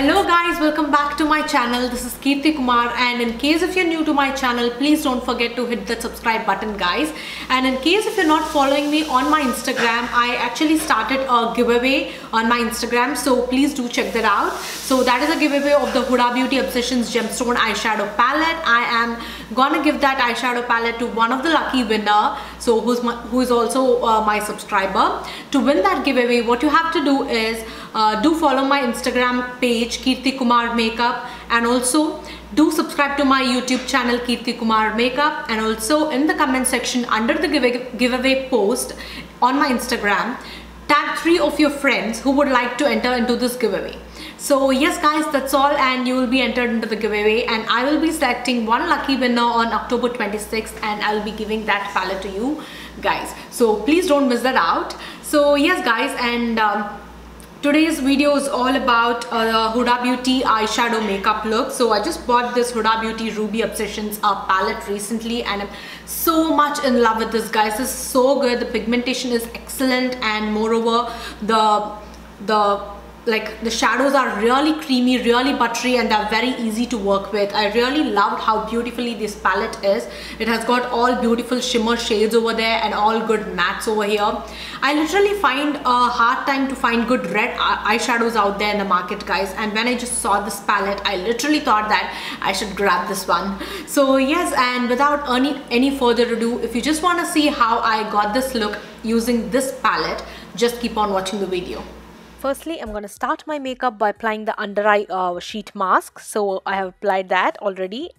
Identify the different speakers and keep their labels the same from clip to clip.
Speaker 1: Hello guys, welcome back to my channel. This is Keerthi Kumar, and in case if you're new to my channel, please don't forget to hit the subscribe button guys. And in case if you're not following me on my Instagram, I actually started a giveaway on my Instagram, so please do check that out. So that is a giveaway of the Huda Beauty Obsessions Gemstone eyeshadow palette. I am gonna give that eyeshadow palette to one of the lucky winner, so who is also my subscriber. To win that giveaway, what you have to do is do follow my Instagram page Keerthi Kumar Makeup, and also do subscribe to my YouTube channel Keerthi Kumar Makeup, and also in the comment section under the giveaway post on my Instagram, tag 3 of your friends who would like to enter into this giveaway. So yes guys, that's all, and you will be entered into the giveaway, and I will be selecting one lucky winner on October 26th, and I will be giving that palette to you guys. So please don't miss that out. So yes guys, and today's video is all about Huda Beauty eyeshadow makeup look. So I just bought this Huda Beauty Ruby Obsessions palette recently, and I'm so much in love with this guys. This is so good. The pigmentation is excellent, and moreover the shadows are really creamy, really buttery, and they're very easy to work with. I really loved how beautifully this palette is. It has got all beautiful shimmer shades over there and all good mattes over here. I literally find a hard time to find good red eyeshadows out there in the market guys, and when I just saw this palette, I literally thought that I should grab this one. So yes, and without any further ado, if you just want to see how I got this look using this palette, just keep on watching the video. Firstly, I'm going to start my makeup by applying the under eye sheet mask. So I have applied that already.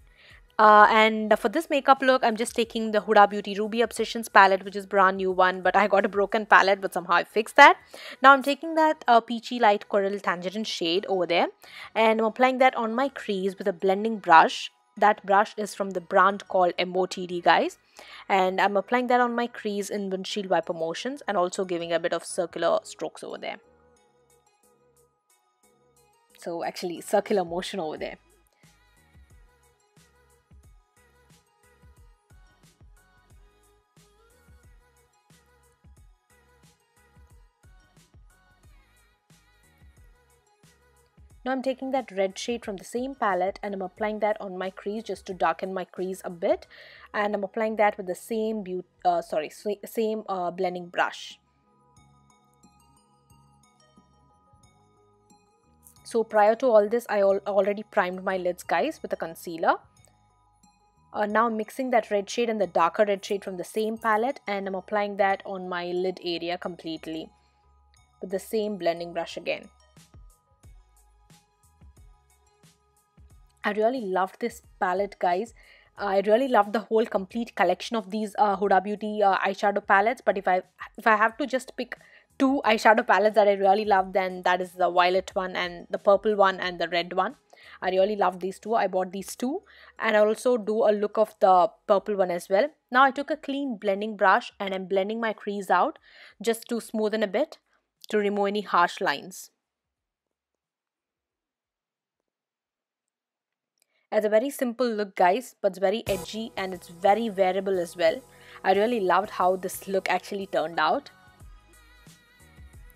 Speaker 1: And for this makeup look, I'm just taking the Huda Beauty Ruby Obsessions palette, which is brand new one, but I got a broken palette, but somehow I fixed that. Now I'm taking that peachy light coral tangerine shade over there, and I'm applying that on my crease with a blending brush. That brush is from the brand called MOTD guys, and I'm applying that on my crease in windshield wiper motions, and also giving a bit of circular strokes over there. So actually circular motion over there. Now I'm taking that red shade from the same palette, and I'm applying that on my crease just to darken my crease a bit, and I'm applying that with the same blending brush. So prior to all this, I already primed my lids guys with a concealer. Now I'm mixing that red shade and the darker red shade from the same palette, and I'm applying that on my lid area completely with the same blending brush again. I really loved this palette guys. I really loved the whole complete collection of these Huda Beauty eyeshadow palettes, but if I have to just pick two eyeshadow palettes that I really love, then that is the violet one and the purple one and the red one. I really love these two. I bought these two, and I also do a look of the purple one as well. Now I took a clean blending brush, and I'm blending my crease out just to smoothen a bit to remove any harsh lines. It's a very simple look guys, but it's very edgy and it's very wearable as well. I really loved how this look actually turned out.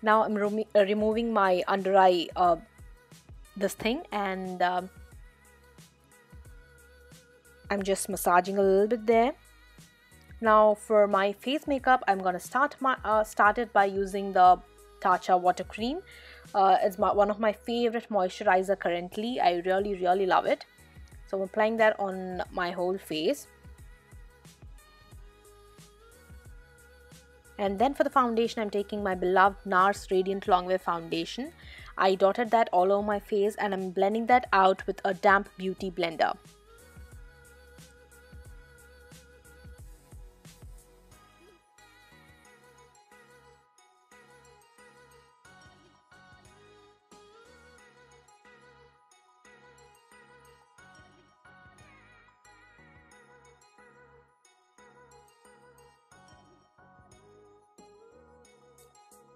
Speaker 1: Now I'm removing my under eye this thing, and I'm just massaging a little bit there. Now for my face makeup, I'm gonna start it by using the Tatcha water cream. It's one of my favorite moisturizer currently. I really love it. So I'm applying that on my whole face. And then for the foundation, I'm taking my beloved NARS Radiant Longwear foundation. I dotted that all over my face, and I'm blending that out with a damp beauty blender.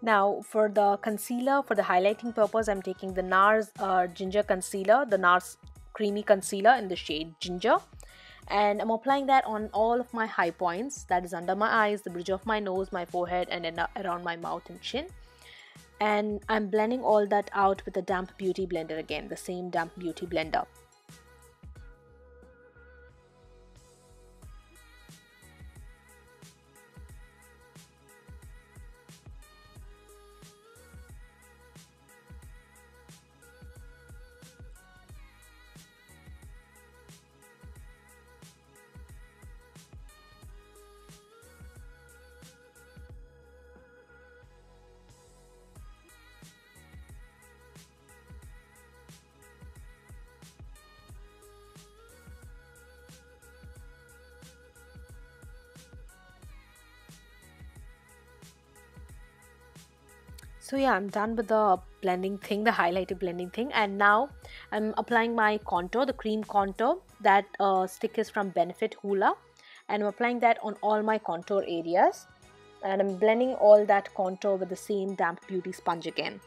Speaker 1: Now for the concealer, for the highlighting purpose, I'm taking the NARS Ginger Concealer, the NARS Creamy Concealer in the shade Ginger. And I'm applying that on all of my high points, that is under my eyes, the bridge of my nose, my forehead, and then around my mouth and chin. and I'm blending all that out with a damp beauty blender again, the same damp beauty blender. So yeah, I'm done with the blending thing, the highlighter blending thing, and now I'm applying my contour, the cream contour. That stick is from Benefit Hula, and I'm applying that on all my contour areas, and I'm blending all that contour with the same damp beauty sponge again.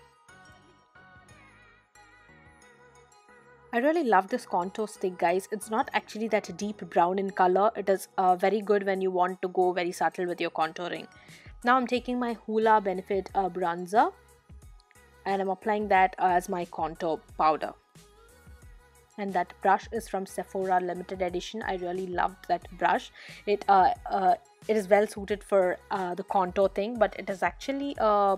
Speaker 1: I really love this contour stick, guys. It's not actually that deep brown in color. It is very good when you want to go very subtle with your contouring. Now I'm taking my Hula Benefit bronzer, and I'm applying that as my contour powder. And that brush is from Sephora limited edition. I really loved that brush. It is well suited for the contour thing, but it is actually a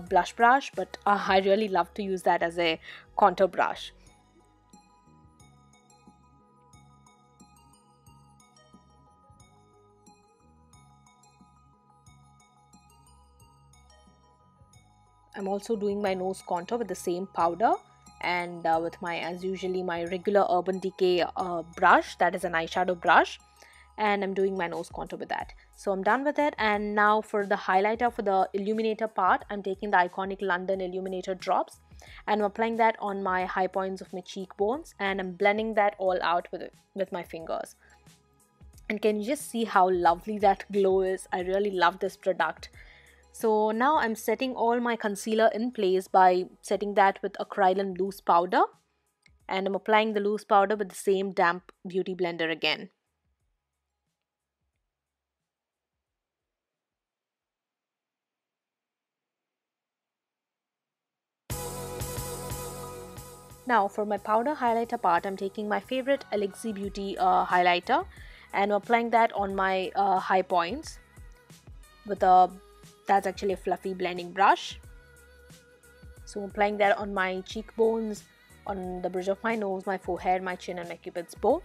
Speaker 1: blush brush, but I really love to use that as a contour brush. I'm also doing my nose contour with the same powder, and with my, as usually, my regular Urban Decay brush, that is an eyeshadow brush, and I'm doing my nose contour with that. So I'm done with it, and now for the highlighter, for the illuminator part, I'm taking the iconic London illuminator drops, and I'm applying that on my high points of my cheekbones, and I'm blending that all out with my fingers. And can you just see how lovely that glow is? I really love this product. So now I'm setting all my concealer in place by setting that with Acrylic loose powder, and I'm applying the loose powder with the same damp beauty blender again. Now for my powder highlighter part, I'm taking my favorite Elixir Beauty highlighter, and I'm applying that on my high points with that's actually a fluffy blending brush. So I'm applying that on my cheekbones, on the bridge of my nose, my forehead, my chin, and my cupid's bow.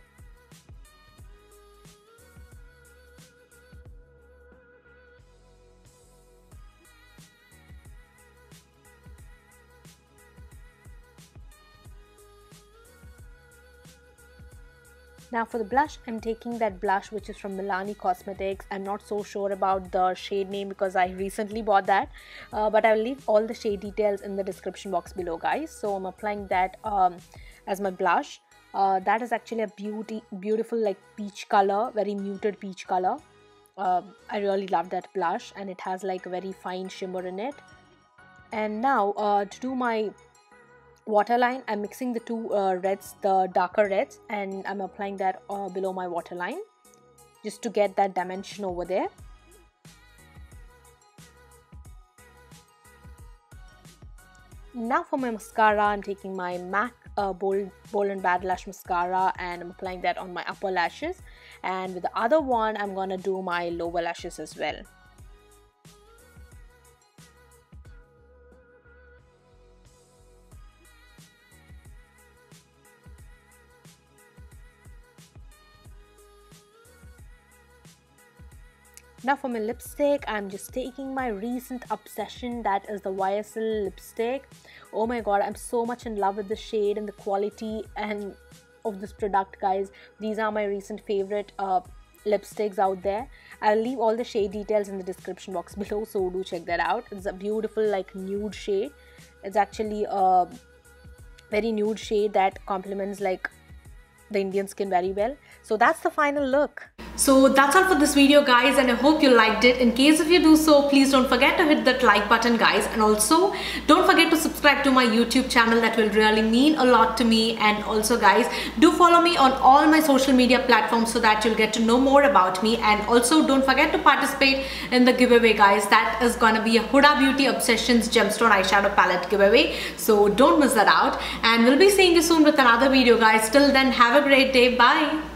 Speaker 1: Now for the blush, I'm taking that blush which is from Milani Cosmetics. I'm not so sure about the shade name because I recently bought that, but I'll leave all the shade details in the description box below, guys. So I'm applying that as my blush. That is actually a beautiful like peach color, very muted peach color. I really love that blush, and it has like a very fine shimmer in it. And now to do my waterline, I'm mixing the two reds, the darker reds, and I'm applying that below my waterline just to get that dimension over there. Now for my mascara, I'm taking my MAC Bold and Bad Lash Mascara, and I'm applying that on my upper lashes, and with the other one I'm gonna do my lower lashes as well. Now for my lipstick, I'm just taking my recent obsession, that is the YSL lipstick. Oh my god, I'm so much in love with the shade and the quality and of this product, guys. These are my recent favorite lipsticks out there. I'll leave all the shade details in the description box below, so do check that out. It's a beautiful like nude shade. It's actually a very nude shade that complements like
Speaker 2: the Indian skin very well. So that's the final look.
Speaker 1: So that's all for this video, guys, and I hope you liked it. In case if you do so, please don't forget to hit that like button, guys, and also don't forget to subscribe to my YouTube channel. That will really mean a lot to me. And also, guys, do follow me on all my social media platforms so that you'll get to know more about me. And also don't forget to participate in the giveaway, guys. That is gonna be a Huda Beauty Obsessions Gemstone Eyeshadow Palette giveaway, so don't miss that out. And we'll be seeing you soon with another video, guys. Till then, have a great day. Bye.